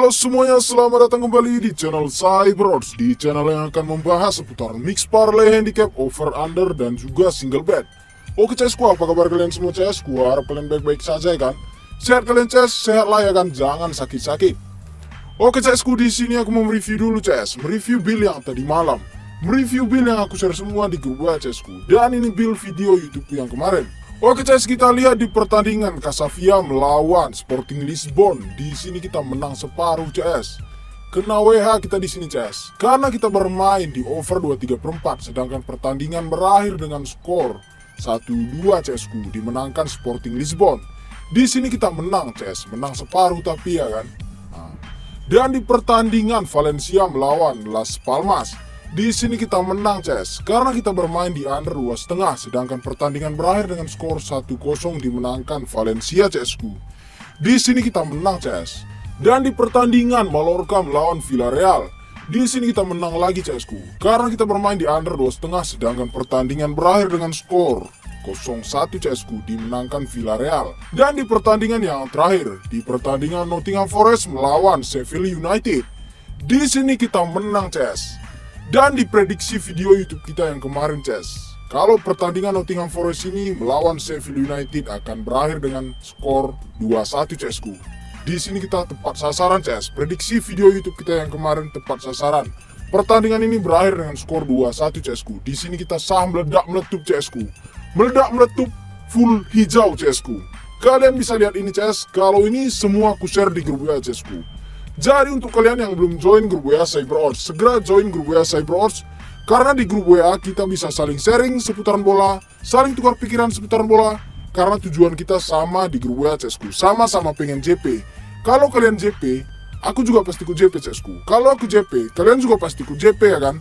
Halo semuanya, selamat datang kembali di channel Cyberodds, di channel yang akan membahas seputar mix parlay, handicap, over, under, dan juga single bet. Oke CSku, apa kabar kalian semua CSku? Harap kalian baik-baik saja ya kan? Sehat kalian CS, sehat lah ya kan? Jangan sakit-sakit. Oke CSku, di sini aku mau mereview dulu CS, mereview build yang tadi malam, mereview build yang aku share semua di grup WA CSku, dan ini build video YouTube yang kemarin. Oke CS, kita lihat di pertandingan Casavia melawan Sporting Lisbon. Di sini kita menang separuh CS. Kena WH kita di sini CS, karena kita bermain di over 23/4, sedangkan pertandingan berakhir dengan skor 1-2 CSku, dimenangkan Sporting Lisbon. Di sini kita menang CS, menang separuh tapi ya kan. Dan di pertandingan Valencia melawan Las Palmas, di sini kita menang CS, karena kita bermain di under 2,5, sedangkan pertandingan berakhir dengan skor 1-0 dimenangkan Valencia CSku. Di sini kita menang CS. Dan di pertandingan Mallorca melawan Villarreal, di sini kita menang lagi CSku, karena kita bermain di under 2,5, sedangkan pertandingan berakhir dengan skor 0-1 CSku, dimenangkan Villarreal. Dan di pertandingan yang terakhir, di pertandingan Nottingham Forest melawan Sheffield United, di sini kita menang CS. Dan di prediksi video YouTube kita yang kemarin CS, kalau pertandingan Nottingham Forest ini melawan Sheffield United akan berakhir dengan skor 2-1 CSku. Di sini kita tepat sasaran CS, prediksi video YouTube kita yang kemarin tepat sasaran. Pertandingan ini berakhir dengan skor 2-1 CSku. Di sini kita sah meledak meletup CSku. Meledak meletup full hijau CSku. Kalian bisa lihat ini CS, kalau ini semua aku share di grup WA CSku. Jadi untuk kalian yang belum join grup WA Cyberodds, segera join grup WA Cyberodds, karena di grup WA kita bisa saling sharing seputaran bola, saling tukar pikiran seputaran bola, karena tujuan kita sama di grup WA CSku, sama-sama pengen JP. Kalau kalian JP, aku juga pasti ikut JP CSku. Kalau aku JP, kalian juga pasti ikut JP ya kan?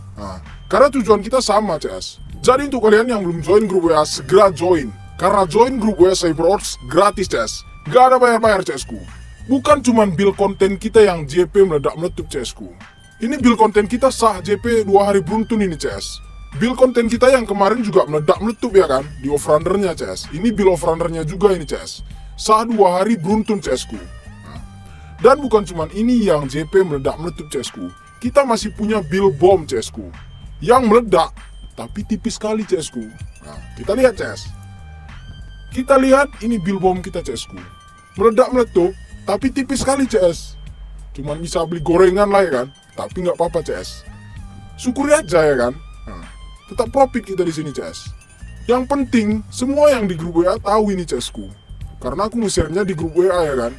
Karena tujuan kita sama CS. Jadi untuk kalian yang belum join grup WA, segera join, karena join grup WA Cyberodds gratis CS, gak ada bayar-bayar CSku. Bukan cuman build konten kita yang JP meledak meletup CSku. Ini build konten kita sah JP 2 hari beruntun ini CS. Build konten kita yang kemarin juga meledak meletup ya kan, di off-runnernya CS. Ini build off-runnernya juga ini CS. Sah 2 hari beruntun CSku. Dan bukan cuman ini yang JP meledak meletup CSku. Kita masih punya build bomb CSku, yang meledak tapi tipis sekali CSku. Kita lihat CS. Kita lihat ini build bomb kita CSku. Meledak meletup tapi tipis sekali CS. Cuman bisa beli gorengan lah ya kan. Tapi nggak apa-apa CS. Syukuri aja ya kan. Tetap profit kita di sini CS. Yang penting semua yang di grup WA tahu ini CSku. Karena aku nge-share-nya di grup WA ya kan.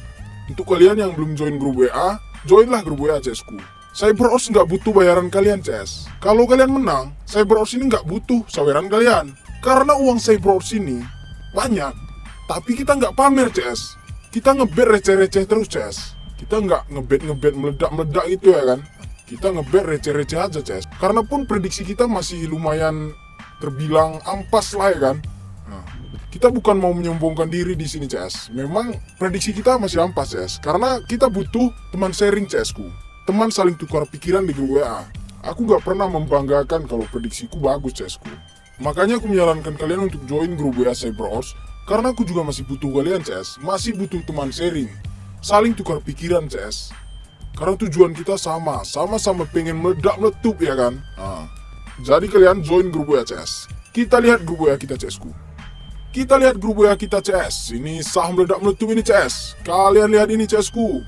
Untuk kalian yang belum join grup WA, joinlah grup WA CSku. Cyberodds nggak butuh bayaran kalian CS. Kalau kalian menang, Cyberodds ini nggak butuh saweran kalian. Karena uang Cyberodds ini banyak. Tapi kita nggak pamer CS. Kita ngebet receh-receh terus CS. Kita nggak ngebet meledak-meledak gitu ya kan. Kita ngebet receh-receh aja CS. Karena pun prediksi kita masih lumayan terbilang ampas lah ya kan. Kita bukan mau menyombongkan diri di sini CS. Memang prediksi kita masih ampas CS. Karena kita butuh teman sharing CSku. Teman saling tukar pikiran di grup WA. Aku nggak pernah membanggakan kalau prediksiku bagus CSku. Makanya aku menyarankan kalian untuk join grup WA Cyberodds. Karena aku juga masih butuh kalian CS, masih butuh teman sharing, saling tukar pikiran CS. Karena tujuan kita sama, sama-sama pengen meledak meletup ya kan. Jadi kalian join grup WA CS. Kita lihat grup WA kita CSku. Kita lihat grup WA kita CS. Ini sah meledak meletup ini CS. Kalian lihat ini CSku.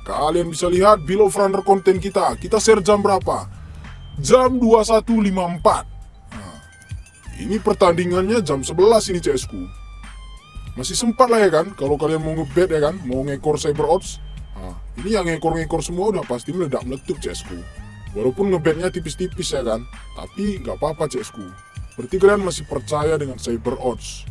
Kalian bisa lihat below runner konten kita. Kita share jam berapa? Jam 21.54. Ini pertandingannya jam 11 ini CSku. Masih sempat lah ya kan, kalau kalian mau ngebet ya kan, mau ngekor Cyberodds. Ini yang ngekor-ngekor semua udah pasti meledak meletup CSku. Walaupun ngebetnya tipis-tipis ya kan, tapi nggak apa-apa CSku. Berarti kalian masih percaya dengan Cyberodds.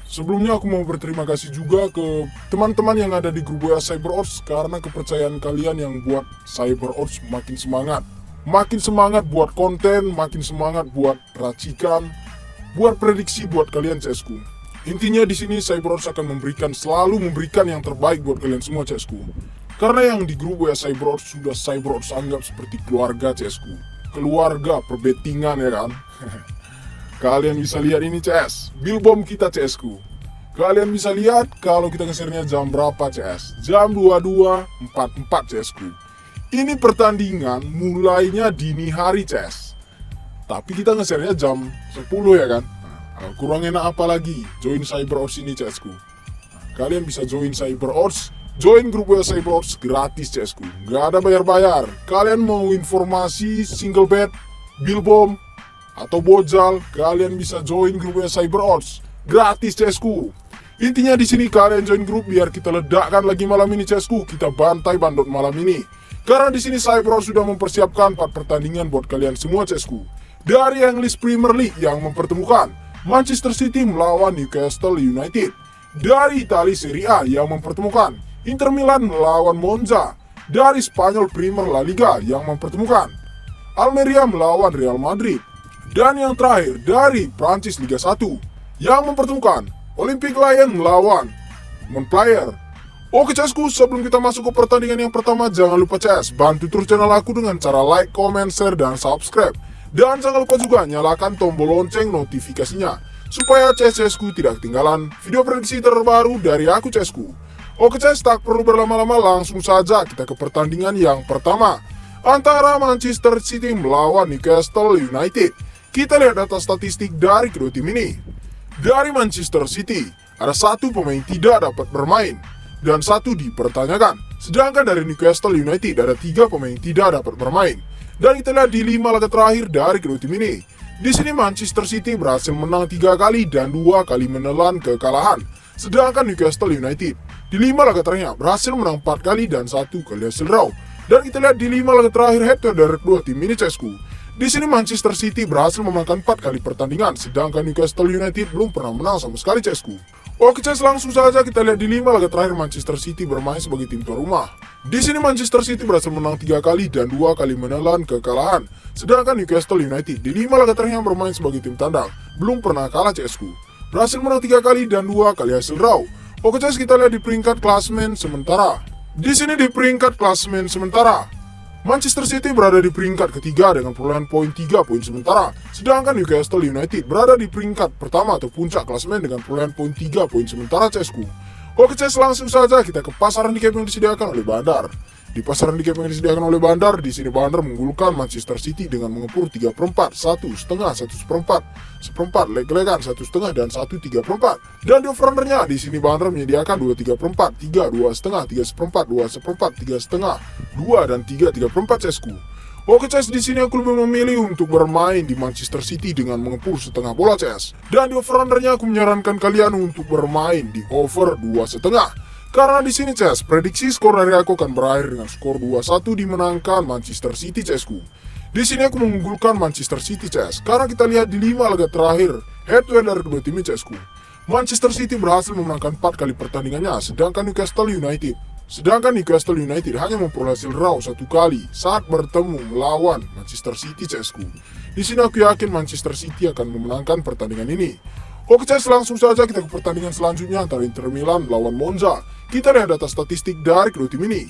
Sebelumnya aku mau berterima kasih juga ke teman-teman yang ada di grup WA Cyberodds, karena kepercayaan kalian yang buat Cyberodds makin semangat. Makin semangat buat konten, makin semangat buat racikan, buat prediksi buat kalian CSku. Intinya di sini Cyberodds akan selalu memberikan yang terbaik buat kalian semua CSku. Karena yang di grup WA Cyberodds sudah Cyberodds anggap seperti keluarga CSku. Keluarga perbetingan ya kan. Kalian bisa lihat ini CS, build bomb kita CSku. Kalian bisa lihat kalau kita ngesernya jam berapa CS. Jam 22.44 CSku. Ini pertandingan mulainya dini hari CS. Tapi kita ngesernya jam 10 ya kan. Nah, kurang enak apa lagi join CyberOdds ini CSku. Kalian bisa join CyberOdds, join grup WA CyberOdds gratis CSku. Gak ada bayar-bayar. Kalian mau informasi single bet, bill bomb, atau bojal, kalian bisa join grup WA CyberOdds gratis CSku. Intinya di sini kalian join grup biar kita ledakkan lagi malam ini CSku. Kita bantai bandot malam ini. Karena di sini CyberOdds sudah mempersiapkan 4 pertandingan buat kalian semua CSku. Dari English Premier League yang mempertemukan Manchester City melawan Newcastle United. Dari Italia Serie A yang mempertemukan Inter Milan melawan Monza. Dari Spanyol Premier La Liga yang mempertemukan Almeria melawan Real Madrid. Dan yang terakhir dari Prancis Liga 1 yang mempertemukan Olympique Lyon melawan Montpellier. Oke CSku, sebelum kita masuk ke pertandingan yang pertama, jangan lupa CS bantu terus channel aku dengan cara like, comment, share, dan subscribe. Dan jangan lupa juga nyalakan tombol lonceng notifikasinya supaya CSku tidak ketinggalan video prediksi terbaru dari aku CSku. Oke CS, tak perlu berlama-lama, langsung saja kita ke pertandingan yang pertama antara Manchester City melawan Newcastle United. Kita lihat data statistik dari kedua tim ini. Dari Manchester City, ada 1 pemain tidak dapat bermain dan 1 dipertanyakan. Sedangkan dari Newcastle United ada 3 pemain tidak dapat bermain. Dan kita lihat di 5 laga terakhir dari kedua tim ini. Di sini Manchester City berhasil menang 3 kali dan 2 kali menelan kekalahan. Sedangkan Newcastle United di 5 laga terakhirnya berhasil menang 4 kali dan 1 kali hasil draw. Dan kita lihat di 5 laga terakhir head to head dari kedua tim ini CSku. Di sini Manchester City berhasil memenangkan 4 kali pertandingan, sedangkan Newcastle United belum pernah menang sama sekali CSku. Oke CS, langsung saja kita lihat di 5 laga terakhir Manchester City bermain sebagai tim tuan rumah. Di sini Manchester City berhasil menang 3 kali dan 2 kali menelan kekalahan, sedangkan Newcastle United di 5 laga terakhir bermain sebagai tim tandang belum pernah kalah CSku. Berhasil menang 3 kali dan 2 kali hasil draw. Oke CS, kita lihat di peringkat klasemen sementara. Di sini di peringkat klasemen sementara Manchester City berada di peringkat ketiga dengan perolehan poin 3 poin sementara, sedangkan Newcastle United berada di peringkat pertama atau puncak klasemen dengan perolehan poin 3 poin sementara CSku. Oke CS, langsung saja kita ke pasaran handicap yang disediakan oleh Bandar. Di pasaran handicap yang disediakan oleh Bandar, di sini Bandar mengunggulkan Manchester City dengan mengepur 3/4, 1/2, 1/4, seperempat, leg-legan 1/2 dan 1/3. Dan di over-undernya di sini Bandar menyediakan 2/3, 3, 2/2, 3/4, 2/4, 3/2, 2 dan 3/4 CSku. Oke CS, di sini aku lebih memilih untuk bermain di Manchester City dengan mengepur setengah bola CS. Dan di over-undernya aku menyarankan kalian untuk bermain di over 2,5. Karena di sini CS, prediksi skor dari aku akan berakhir dengan skor 2-1 dimenangkan Manchester City CSku. Di sini aku mengunggulkan Manchester City CS karena kita lihat di 5 laga terakhir head to head dari kedua tim ini CSku. Manchester City berhasil memenangkan 4 kali pertandingannya, sedangkan Newcastle United hanya memperoleh hasil draw 1 kali saat bertemu melawan Manchester City CSku. Di sini aku yakin Manchester City akan memenangkan pertandingan ini. Oke CS, langsung saja kita ke pertandingan selanjutnya antara Inter Milan melawan Monza. Kita lihat data statistik dari kedua tim ini.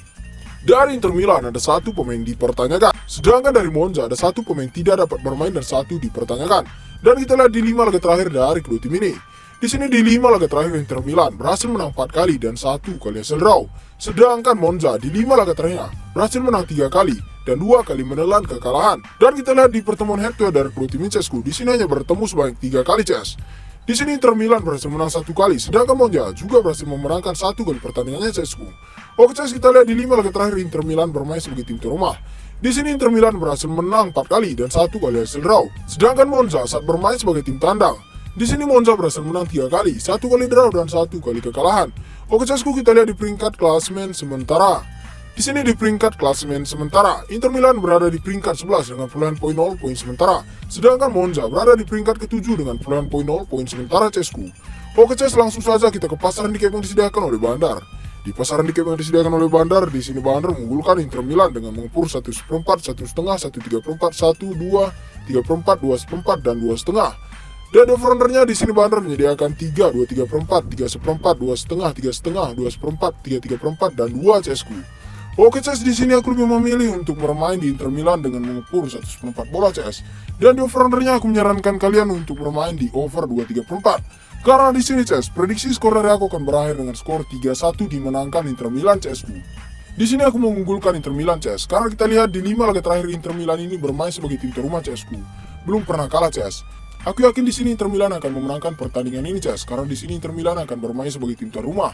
Dari Inter Milan ada 1 pemain dipertanyakan, sedangkan dari Monza ada 1 pemain tidak dapat bermain dan 1 dipertanyakan. Dan kita lihat di 5 laga terakhir dari kedua tim ini. Di sini di 5 laga terakhir Inter Milan berhasil menang 4 kali dan 1 kali hasil draw. Sedangkan Monza di 5 laga terakhirnya berhasil menang 3 kali dan 2 kali menelan kekalahan. Dan kita lihat di pertemuan head to head dari kedua tim ini CSku, di sini hanya bertemu sebanyak 3 kali CS. Di sini Inter Milan berhasil menang 1 kali, sedangkan Monza juga berhasil memenangkan 1 kali pertandingannya CSku. Oke CS, kita lihat di 5 laga terakhir Inter Milan bermain sebagai tim tuan rumah. Di sini Inter Milan berhasil menang 4 kali dan 1 kali hasil draw. Sedangkan Monza saat bermain sebagai tim tandang, di sini Monza berhasil menang 3 kali, 1 kali draw dan 1 kali kekalahan. Oke CSku, kita lihat di peringkat klasemen sementara. Di sini di peringkat klasemen sementara, Inter Milan berada di peringkat 11 dengan perolehan poin 0 poin sementara, sedangkan Monza berada di peringkat ke-7 dengan perolehan poin 0 poin sementara CSku. Oke CS, langsung saja kita ke pasaran handicap yang disediakan oleh Bandar. Di pasaran handicap yang disediakan oleh Bandar, di sini Bandar mengunggulkan Inter Milan dengan mengepur 1/4, 1/2, 1/3, 1, 2, 3/4, 2/4 dan 2/5. Dan over-undernya di sini Bandar menyediakan 3, 2/3, 3/4, 2/5, 3/5, 2/4, 3/4 dan 2 CSku. Oke CS, di sini aku lebih memilih untuk bermain di Inter Milan dengan mengepur 1/4 bola CS. Dan di over-undernya aku menyarankan kalian untuk bermain di over 2/3. Karena di sini CS, prediksi skor dari aku akan berakhir dengan skor 3-1 dimenangkan Inter Milan CSku. Di sini aku mengunggulkan Inter Milan CS, karena kita lihat di 5 laga terakhir Inter Milan ini bermain sebagai tim terumah CSku. Belum pernah kalah CS. Aku yakin di sini Inter Milan akan memenangkan pertandingan ini CS, karena di sini Inter Milan akan bermain sebagai tim terumah.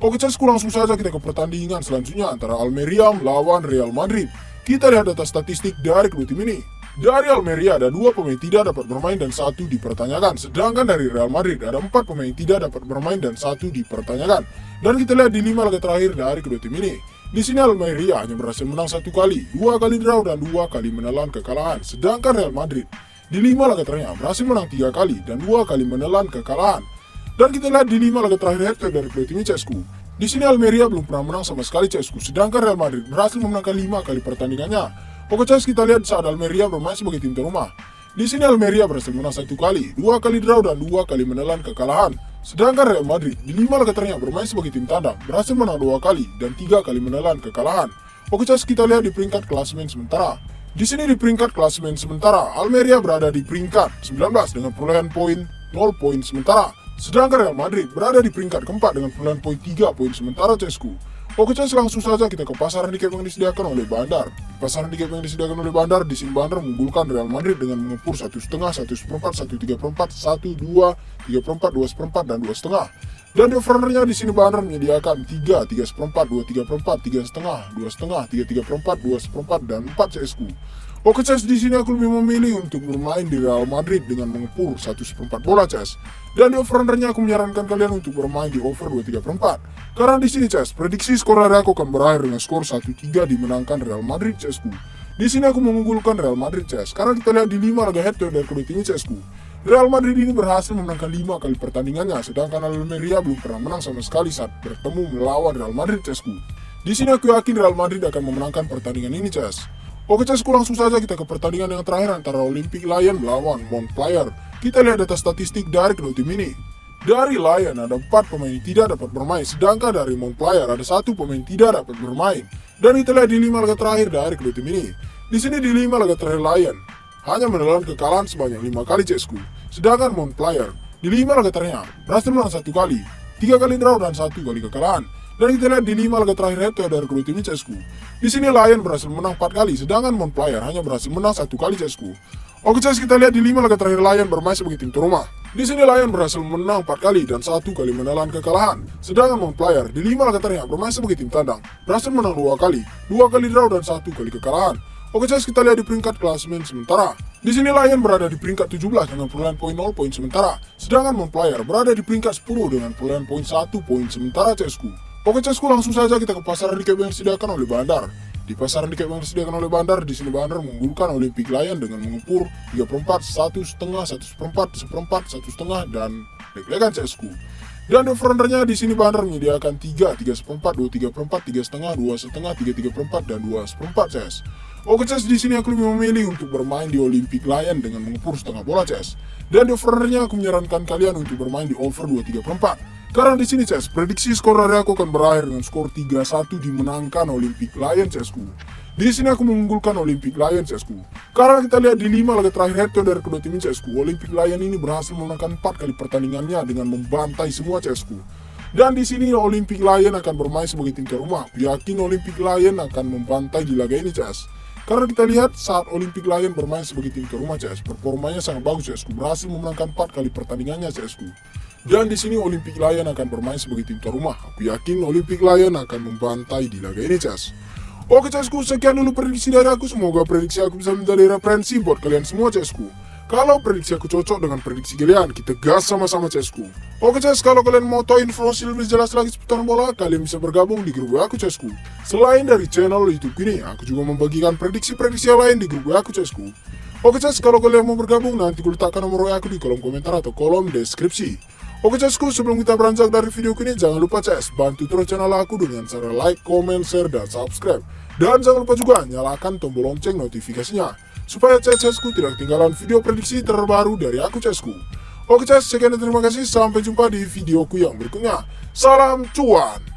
Oke CSku, langsung saja kita ke pertandingan selanjutnya antara Almeria melawan Real Madrid. Kita lihat data statistik dari kedua tim ini. Dari Almeria ada 2 pemain tidak dapat bermain dan 1 dipertanyakan. Sedangkan dari Real Madrid ada 4 pemain tidak dapat bermain dan 1 dipertanyakan. Dan kita lihat di 5 laga terakhir dari kedua tim ini. Di sini Almeria hanya berhasil menang 1 kali, 2 kali draw dan 2 kali menelan kekalahan. Sedangkan Real Madrid di 5 laga terakhir berhasil menang 3 kali dan 2 kali menelan kekalahan. Dan kita lihat di 5 laga terakhir head-to-head dari kedua tim ini CSku. Di sini Almeria belum pernah menang sama sekali CSku, sedangkan Real Madrid berhasil memenangkan 5 kali pertandingannya. Oke CS, kita lihat saat Almeria bermain sebagai tim terumah. Di sini Almeria berhasil menang 1 kali, 2 kali draw dan 2 kali menelan kekalahan. Sedangkan Real Madrid di 5 laga terakhir bermain sebagai tim tandang, berhasil menang 2 kali dan 3 kali menelan kekalahan. Oke CS, kita lihat di peringkat klasemen sementara. Di sini di peringkat klasemen sementara, Almeria berada di peringkat 19 dengan perolehan poin 0 poin sementara. Sedangkan Real Madrid berada di peringkat keempat dengan perolehan poin 3 poin sementara CSku. Oke CS, langsung saja kita ke pasar handicap yang disediakan oleh Bandar. Di pasar handicap yang disediakan oleh Bandar, di sini Bandar mengunggulkan Real Madrid dengan mengepur 1,5, 1,4, 1,3/4, 1,2, 3/4, 2,4 dan 2,5. Dan di overrunnernya di sini Bandar menyediakan 3, 3,4, 2, 3/4, 3,5, 2,5, 3, 3/4, 2,4 dan 4 CSku. Oke CS, di sini aku lebih memilih untuk bermain di Real Madrid dengan mengepur 1/4 bola CS. Dan di overrunnernya aku menyarankan kalian untuk bermain di over 2,3/4. Karena di sini CS, prediksi skor dari aku akan berakhir dengan skor 1-3 dimenangkan Real Madrid CSku. Di sini aku mengunggulkan Real Madrid CS, karena kita lihat di 5 laga head-to-head dari kedua tim CSku. Real Madrid ini berhasil memenangkan 5 kali pertandingannya, sedangkan Almeria belum pernah menang sama sekali saat bertemu melawan Real Madrid CSku. Di sini aku yakin Real Madrid akan memenangkan pertandingan ini CS. Oke CSku, langsung saja kita ke pertandingan yang terakhir antara Olympic Lyon melawan Montpellier. Kita lihat data statistik dari kedua tim ini. Dari Lyon ada 4 pemain yang tidak dapat bermain, sedangkan dari Montpellier ada 1 pemain yang tidak dapat bermain. Dan kita lihat di 5 laga terakhir dari kedua tim ini. Di sini di 5 laga terakhir Lyon hanya menelan kekalahan sebanyak 5 kali CSku. Sedangkan Montpellier di 5 laga terakhir berhasil menang 1 kali, 3 kali draw dan 1 kali kekalahan. Dan kita lihat di 5 laga terakhir head-to-head dari kedua tim CSku. Di sini Lyon berhasil menang 4 kali, sedangkan Montpellier hanya berhasil menang 1 kali CSku. Oke CS, kita lihat di 5 laga terakhir Lyon bermain sebagai tim terumah. Di sini Lyon berhasil menang 4 kali dan 1 kali menelan kekalahan. Sedangkan Montpellier di 5 laga terakhir bermain sebagai tim tandang, berhasil menang 2 kali, 2 kali draw dan 1 kali kekalahan. Oke CS, kita lihat di peringkat klasemen sementara. Di sini Lyon berada di peringkat 17 dengan perolehan poin 0 poin sementara. Sedangkan Montpellier berada di peringkat 10 dengan perolehan poin 1 poin sementara CSku. Oke CSku, langsung saja kita ke pasar handicap yang disediakan oleh Bandar. Di pasar handicap yang disediakan oleh Bandar, di sini Bandar mengunggulkan Olympic Lyon dengan mengepur 3/4, 1,5, 1/4, 1/4, 1,5 dan leg-legan CSku. Dan overrunnernya di sini Bandar menyediakan 3, 3/4, 2, 3/4, 3,5, 2,5, 3, 3/4 dan 2,4 CS. Oke CS, di sini aku lebih memilih untuk bermain di Olympic Lyon dengan mengepur setengah bola CS. Dan di overrunnernya aku menyarankan kalian untuk bermain di over 2,3/4. Karena di sini CS, prediksi skor dari aku akan berakhir dengan skor 3-1 dimenangkan Olympic Lyon CSku. Di sini aku mengunggulkan Olympic Lyon CSku. Karena kita lihat di 5 laga terakhir head-to-head dari kedua tim CSku, Olympic Lyon ini berhasil memenangkan 4 kali pertandingannya dengan membantai semua CSku. Dan di sini Olympic Lyon akan bermain sebagai tim terumah. Yakin Olympic Lyon akan membantai di laga ini CS. Karena kita lihat saat Olympic Lyon bermain sebagai tim terumah CS, performanya sangat bagus CSku, berhasil memenangkan 4 kali pertandingannya CSku. Dan di sini Olympic Lyon akan bermain sebagai tim terumah. Aku yakin Olympic Lyon akan membantai di laga ini CS. Oke CSku, sekian dulu prediksi dari aku. Semoga prediksi aku bisa menjadi referensi buat kalian semua CSku. Kalau prediksi aku cocok dengan prediksi kalian, kita gas sama-sama CSku. Oke CS, kalau kalian mau tahu informasi lebih jelas lagi seputar bola, kalian bisa bergabung di grup WA aku CSku. Selain dari channel YouTube ini, aku juga membagikan prediksi-prediksi yang lain di grup WA aku CSku. Oke CS, kalau kalian mau bergabung, nanti gue letakkan nomor WA aku di kolom komentar atau kolom deskripsi. Oke CSku, sebelum kita beranjak dari video ini, jangan lupa CS, bantu terus channel aku dengan cara like, comment, share, dan subscribe. Dan jangan lupa juga nyalakan tombol lonceng notifikasinya, supaya CSku tidak ketinggalan video prediksi terbaru dari aku CSku. Oke CS, sekian dan terima kasih, sampai jumpa di videoku yang berikutnya. Salam cuan!